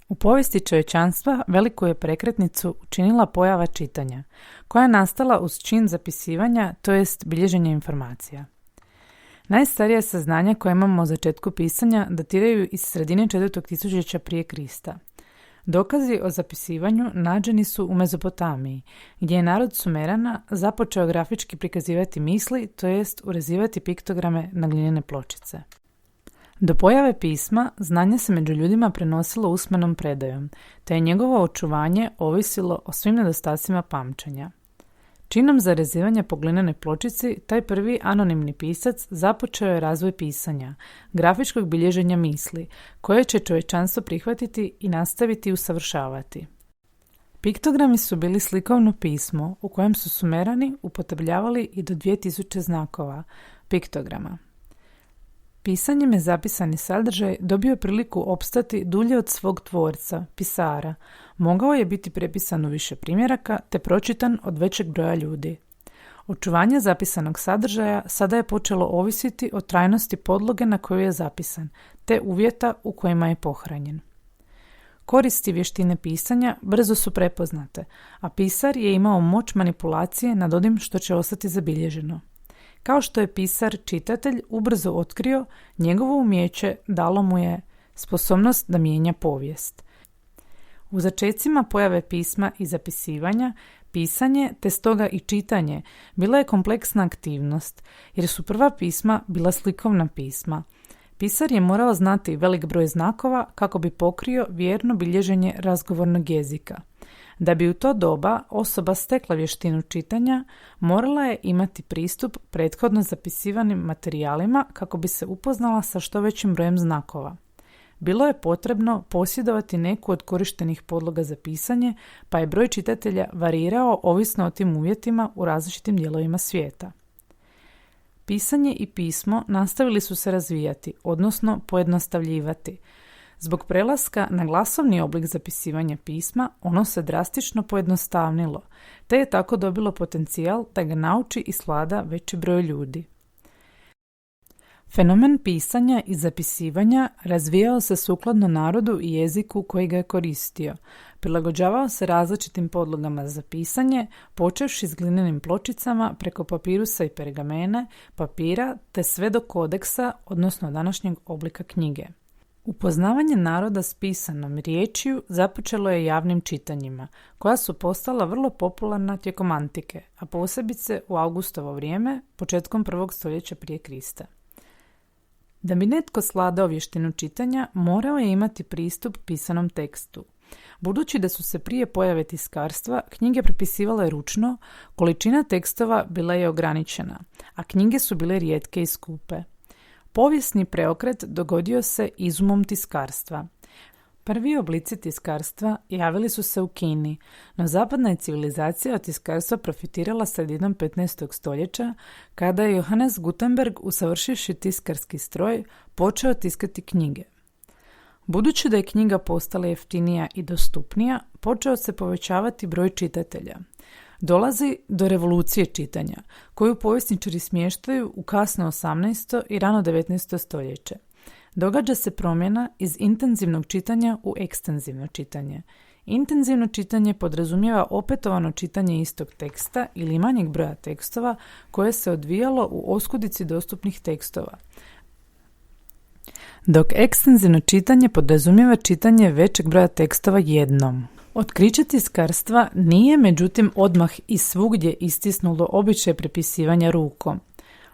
U povijesti čovječanstva veliku je prekretnicu učinila pojava čitanja, koja je nastala uz čin zapisivanja, to jest bilježenja informacija. Najstarija saznanja koja imamo o začetku pisanja datiraju iz sredine 4. tisućljeća prije Krista. Dokazi o zapisivanju nađeni su u Mezopotamiji, gdje je narod Sumerana započeo grafički prikazivati misli, to jest urezivati piktograme na glinene pločice. Do pojave pisma znanje se među ljudima prenosilo usmenom predajom, te je njegovo očuvanje ovisilo o svim nedostacima pamćenja. Činom zarezivanja po glinenoj pločici, taj prvi anonimni pisac započeo je razvoj pisanja, grafičkog bilježenja misli, koje će čovječanstvo prihvatiti i nastaviti usavršavati. Piktogrami su bili slikovno pismo u kojem su Sumerani upotrebljavali i do 2000 znakova, piktograma. Pisanjem je zapisani sadržaj dobio priliku opstati dulje od svog tvorca, pisara. Mogao je biti prepisan u više primjeraka te pročitan od većeg broja ljudi. Očuvanje zapisanog sadržaja sada je počelo ovisiti o trajnosti podloge na koju je zapisan, te uvjeta u kojima je pohranjen. Koristi vještine pisanja brzo su prepoznate, a pisar je imao moć manipulacije nad onim što će ostati zabilježeno. Kao što je pisar čitatelj ubrzo otkrio, njegovo umijeće dalo mu je sposobnost da mijenja povijest. U začecima pojave pisma i zapisivanja, pisanje, te stoga i čitanje, bila je kompleksna aktivnost, jer su prva pisma bila slikovna pisma. Pisar je morao znati velik broj znakova kako bi pokrio vjerno bilježenje razgovornog jezika. Da bi u to doba osoba stekla vještinu čitanja, morala je imati pristup prethodno zapisivanim materijalima kako bi se upoznala sa što većim brojem znakova. Bilo je potrebno posjedovati neku od korištenih podloga za pisanje, pa je broj čitatelja varirao ovisno o tim uvjetima u različitim dijelovima svijeta. Pisanje i pismo nastavili su se razvijati, odnosno pojednostavljivati. Zbog prelaska na glasovni oblik zapisivanja pisma, ono se drastično pojednostavnilo, te je tako dobilo potencijal da ga nauči i svlada veći broj ljudi. Fenomen pisanja i zapisivanja razvijao se sukladno narodu i jeziku koji ga je koristio. Prilagođavao se različitim podlogama za pisanje, počevši s glinenim pločicama preko papirusa i pergamene, papira, te sve do kodeksa, odnosno današnjeg oblika knjige. Upoznavanje naroda s pisanom riječju započelo je javnim čitanjima, koja su postala vrlo popularna tijekom antike, a posebice u Augustovo vrijeme, početkom 1. stoljeća prije Krista. Da bi netko svladao vještinu čitanja, morao je imati pristup pisanom tekstu. Budući da su se prije pojave tiskarstva knjige prepisivale ručno, količina tekstova bila je ograničena, a knjige su bile rijetke i skupe. Povijesni preokret dogodio se izumom tiskarstva. Prvi oblici tiskarstva javili su se u Kini, no zapadna je civilizacija od tiskarstva profitirala sredinom 15. stoljeća, kada je Johannes Gutenberg, usavršivši tiskarski stroj, počeo tiskati knjige. Budući da je knjiga postala jeftinija i dostupnija, počeo se povećavati broj čitatelja. Dolazi do revolucije čitanja, koju povjesničari smještaju u kasno 18. i rano 19. stoljeće. Događa se promjena iz intenzivnog čitanja u ekstenzivno čitanje. Intenzivno čitanje podrazumijeva opetovano čitanje istog teksta ili manjeg broja tekstova koje se odvijalo u oskudici dostupnih tekstova. Dok ekstenzivno čitanje podrazumijeva čitanje većeg broja tekstova jednom. Otkriće tiskarstva nije međutim odmah i svugdje istisnulo običaj prepisivanja rukom.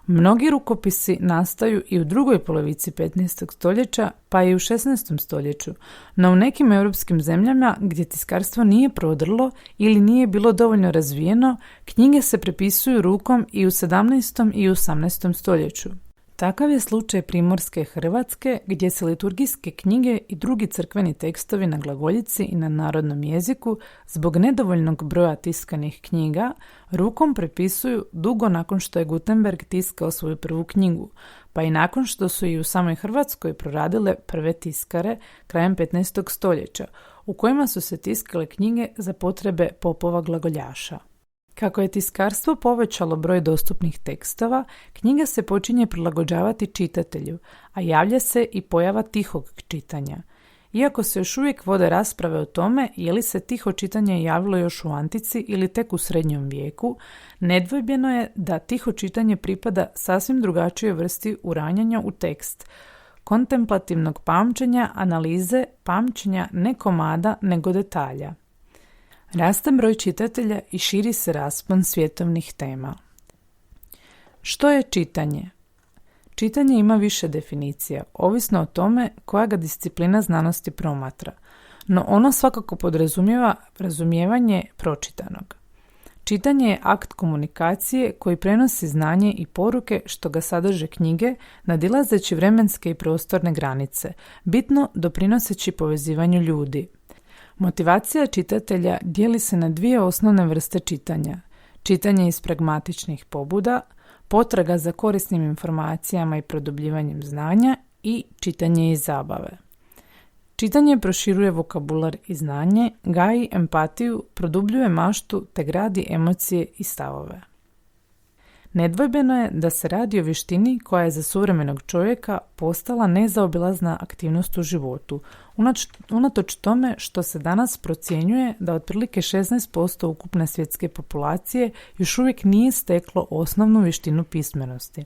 Mnogi rukopisi nastaju i u drugoj polovici 15. stoljeća, pa i u 16. stoljeću, no u nekim europskim zemljama gdje tiskarstvo nije prodrlo ili nije bilo dovoljno razvijeno, knjige se prepisuju rukom i u 17. i 18. stoljeću. Takav je slučaj Primorske Hrvatske, gdje se liturgijske knjige i drugi crkveni tekstovi na glagoljici i na narodnom jeziku zbog nedovoljnog broja tiskanih knjiga rukom prepisuju dugo nakon što je Gutenberg tiskao svoju prvu knjigu, pa i nakon što su i u samoj Hrvatskoj proradile prve tiskare krajem 15. stoljeća, u kojima su se tiskale knjige za potrebe popova glagoljaša. Kako je tiskarstvo povećalo broj dostupnih tekstova, knjiga se počinje prilagođavati čitatelju, a javlja se i pojava tihog čitanja. Iako se još uvijek vode rasprave o tome je li se tiho čitanje javilo još u antici ili tek u srednjem vijeku, nedvojbeno je da tiho čitanje pripada sasvim drugačijoj vrsti uranjanja u tekst, kontemplativnog pamćenja, analize, pamćenja ne komada nego detalja. Raste broj čitatelja i širi se raspon svjetovnih tema. Što je čitanje? Čitanje ima više definicija, ovisno o tome koja ga disciplina znanosti promatra, no ono svakako podrazumijeva razumijevanje pročitanog. Čitanje je akt komunikacije koji prenosi znanje i poruke što ga sadrže knjige, nadilazeći vremenske i prostorne granice, bitno doprinoseći povezivanju ljudi. Motivacija čitatelja dijeli se na dvije osnovne vrste čitanja. Čitanje iz pragmatičnih pobuda, potraga za korisnim informacijama i produbljivanjem znanja i čitanje iz zabave. Čitanje proširuje vokabular i znanje, gaji empatiju, produbljuje maštu te gradi emocije i stavove. Nedvojbeno je da se radi o vještini koja je za suvremenog čovjeka postala nezaobilazna aktivnost u životu, unatoč tome što se danas procjenjuje da otprilike 16% ukupne svjetske populacije još uvijek nije steklo osnovnu vještinu pismenosti.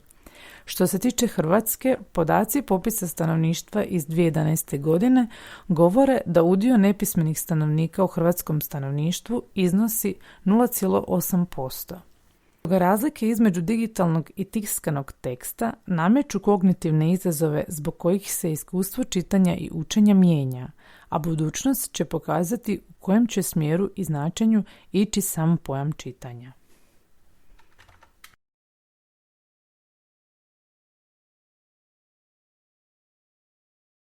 Što se tiče Hrvatske, podaci popisa stanovništva iz 2011. godine govore da udio nepismenih stanovnika u hrvatskom stanovništvu iznosi 0,8%. Razlike između digitalnog i tiskanog teksta nameću kognitivne izazove zbog kojih se iskustvo čitanja i učenja mijenja, a budućnost će pokazati u kojem će smjeru i značenju ići sam pojam čitanja.